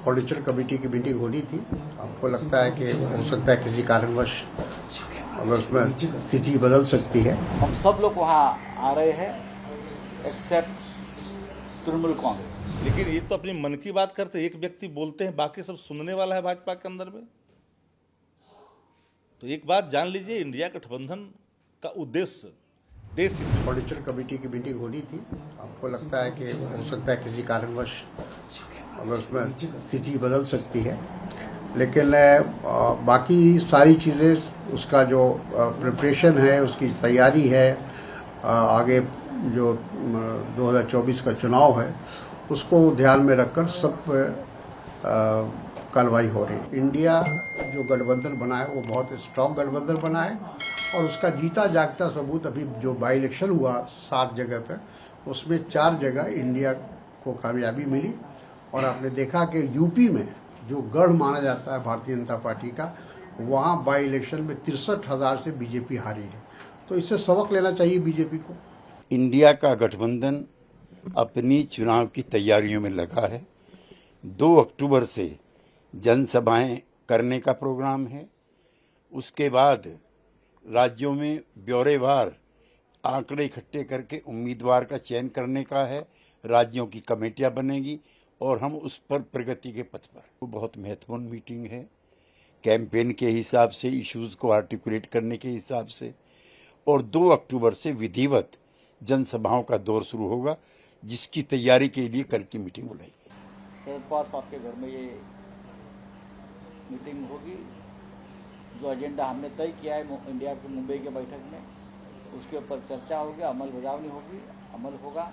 Coordination committee की meeting होनी थी। हमको लगता है कि हो सकता है किसी कारणवश अगर उसमें तिथि बदल सकती है। हम सब लोग वहाँ आ रहे हैं एक्सेप्ट तृणमूल कांग्रेस। लेकिन ये तो अपनी मन की बात करते, एक व्यक्ति बोलते हैं, बाकी सब सुनने वाला है भाजपा के अंदर में। तो एक बात जान लीजिए, इंडिया गठबंधन का उद्देश्य देश कोऑर्डिनेशन कमेटी की मीटिंग होनी थी। हमको लगता है कि हो सकता है किसी कारणवश अगर उसमें तिथि बदल सकती है, लेकिन बाकी सारी चीज़ें उसका जो प्रिपरेशन है, उसकी तैयारी है, आगे जो 2024 का चुनाव है उसको ध्यान में रखकर सब कार्रवाई हो रही है। इंडिया जो गठबंधन बना है वो बहुत स्ट्रॉन्ग गठबंधन बना है और उसका जीता जागता सबूत अभी जो बाई इलेक्शन हुआ 7 जगह पर, उसमें 4 जगह इंडिया को कामयाबी मिली। और आपने देखा कि यूपी में जो गढ़ माना जाता है भारतीय जनता पार्टी का, वहाँ बाई इलेक्शन में 63,000 से बीजेपी हारी है। तो इससे सबक लेना चाहिए बीजेपी को। इंडिया का गठबंधन अपनी चुनाव की तैयारियों में लगा है। 2 अक्टूबर से जनसभाएं करने का प्रोग्राम है। उसके बाद राज्यों में ब्यौरेवार आंकड़े इकट्ठे करके उम्मीदवार का चयन करने का है। राज्यों की कमेटियां बनेगी और हम उस पर प्रगति के पथ पर। वो बहुत महत्वपूर्ण मीटिंग है, कैंपेन के हिसाब से, इश्यूज को आर्टिकुलेट करने के हिसाब से। और 2 अक्टूबर से विधिवत जनसभाओं का दौर शुरू होगा, जिसकी तैयारी के लिए कल की मीटिंग बुलाई। शरद पवार साहब के घर में ये मीटिंग होगी। जो एजेंडा हमने तय किया है इंडिया की मुंबई के बैठक में, उसके ऊपर चर्चा होगी, अमल बजावनी होगी, अमल होगा।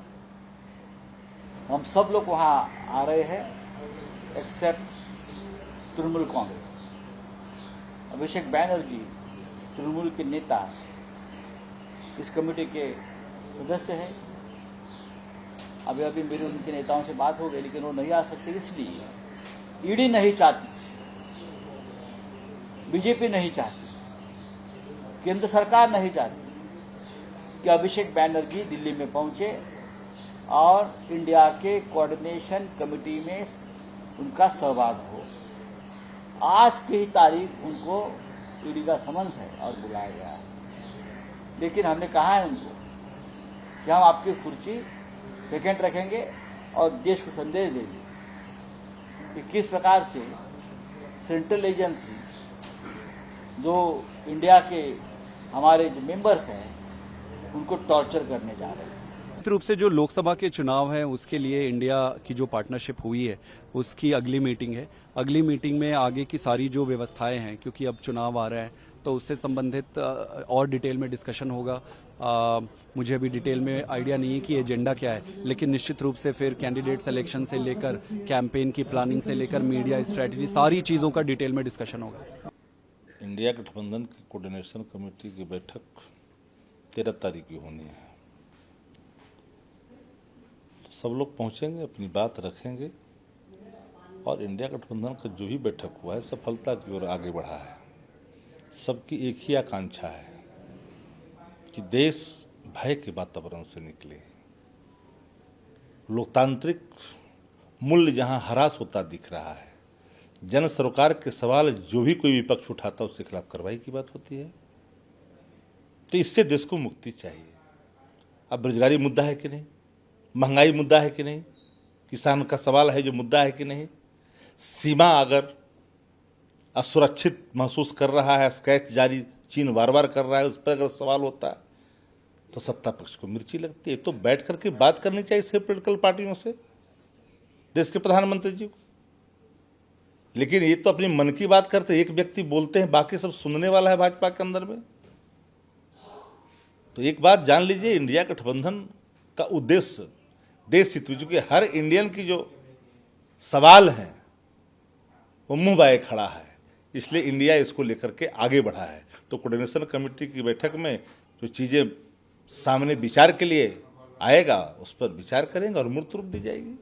हम सब लोग वहाँ आ रहे हैं एक्सेप्ट तृणमूल कांग्रेस। अभिषेक बैनर्जी तृणमूल के नेता इस कमेटी के सदस्य हैं। अभी मेरी उनके नेताओं से बात हो गई, लेकिन वो नहीं आ सकते इसलिए ईडी नहीं चाहती, बीजेपी नहीं चाहती, केंद्र सरकार नहीं चाहती कि अभिषेक बैनर्जी दिल्ली में पहुंचे और इंडिया के कोऑर्डिनेशन कमेटी में उनका सहभाग हो। आज की ही तारीख उनको ईडी का समन्स है और बुलाया गया है। लेकिन हमने कहा है उनको कि हम आपकी कुर्सी वैकेंट रखेंगे और देश को संदेश देंगे कि किस प्रकार से सेंट्रल एजेंसी जो इंडिया के हमारे जो मेंबर्स हैं उनको टॉर्चर करने जा रहे हैं। निश्चित रूप से जो लोकसभा के चुनाव है उसके लिए इंडिया की जो पार्टनरशिप हुई है उसकी अगली मीटिंग है। अगली मीटिंग में आगे की सारी जो व्यवस्थाएं हैं, क्योंकि अब चुनाव आ रहा है तो उससे संबंधित और डिटेल में डिस्कशन होगा। मुझे अभी डिटेल में आइडिया नहीं है कि एजेंडा क्या है, लेकिन निश्चित रूप से फिर कैंडिडेट सिलेक्शन से लेकर कैंपेन की प्लानिंग से लेकर मीडिया स्ट्रेटजी, सारी चीज़ों का डिटेल में डिस्कशन होगा। इंडिया गठबंधन की कोऑर्डिनेशन कमेटी की बैठक 13 तारीख की होनी है। सब लोग पहुंचेंगे, अपनी बात रखेंगे और इंडिया गठबंधन का जो भी बैठक हुआ है सफलता की ओर आगे बढ़ा है। सबकी एक ही आकांक्षा है कि देश भय के वातावरण से निकले। लोकतांत्रिक मूल्य जहां हरास होता दिख रहा है, जन सरोकार के सवाल जो भी कोई विपक्ष उठाता है उसके खिलाफ कार्रवाई की बात होती है। तो इससे देश को मुक्ति चाहिए। अब बेरोजगारी मुद्दा है कि नहीं, महंगाई मुद्दा है कि नहीं, किसान का सवाल है जो मुद्दा है कि नहीं, सीमा अगर असुरक्षित महसूस कर रहा है, स्केच जारी चीन बार बार कर रहा है, उस पर अगर सवाल होता है तो सत्ता पक्ष को मिर्ची लगती है। तो बैठ करके बात करनी चाहिए सब पॉलिटिकल पार्टियों से, देश के प्रधानमंत्री जी को। लेकिन ये तो अपनी मन की बात करते, एक व्यक्ति बोलते हैं, बाकी सब सुनने वाला है भाजपा के अंदर में। तो एक बात जान लीजिए, इंडिया गठबंधन का उद्देश्य देश हित में, चूंकि हर इंडियन की जो सवाल है वो मुंह बाए खड़ा है, इसलिए इंडिया इसको लेकर के आगे बढ़ा है। तो कोऑर्डिनेशन कमेटी की बैठक में जो चीजें सामने विचार के लिए आएगा उस पर विचार करेंगे और मूर्त रूप दी जाएगी।